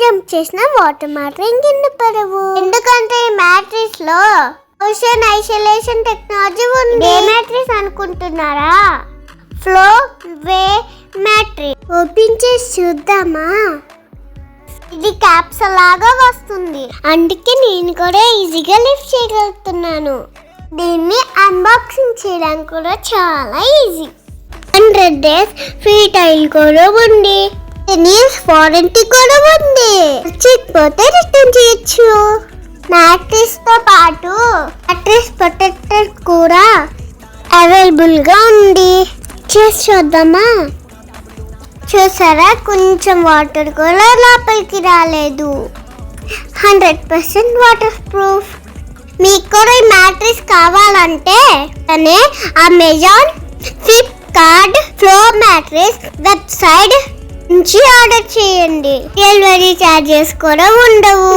Jump చేసిన water మాత్రం కింద పడవు. ఎందుకంటే ఈ మ్యాట్రిక్స్ లో ఓషన్ ఐసోలేషన్ టెక్నాలజీ ఉంది. ఏ మ్యాట్రిక్స్ అనుకుంటున్నారా? ఫ్లో వే మ్యాట్రిక్స్. ఓపెన్ చేసి చూద్దామా? ఇది క్యాప్సూల్ లాగా వస్తుంది, అందుకే నేను కూడా ఈజీగా లిఫ్ట్ చేయగలుగుతున్నాను. దీన్ని అన్బాక్సింగ్ చేయడానికి కూడా చాలా ఈజీ. 100 days ఫ్రీ ట్రయల్ కూడా ఉంది. 10 years వారంటీ కూడా ఉంది. నచ్చకపోతే రిటర్న్ చేయొచ్చు. మ్యాట్రిక్స్ తో పాటు మ్యాట్రిక్స్ ప్రొటెక్టర్ కూడా అవైలబుల్ గా ఉంది. చేసి చూద్దామా? చూసారా, కొంచెం వాటర్ కూడా లోపలికి రాలేదు. 100% వాటర్ ప్రూఫ్. మీకు కూడా ఈ మ్యాట్రిక్స్ కావాలంటే Amazon, Flipkart, flow matrix website నుంచి ఆర్డర్ చేయండి. డెలివరీ ఛార్జెస్ కూడా ఉండవు.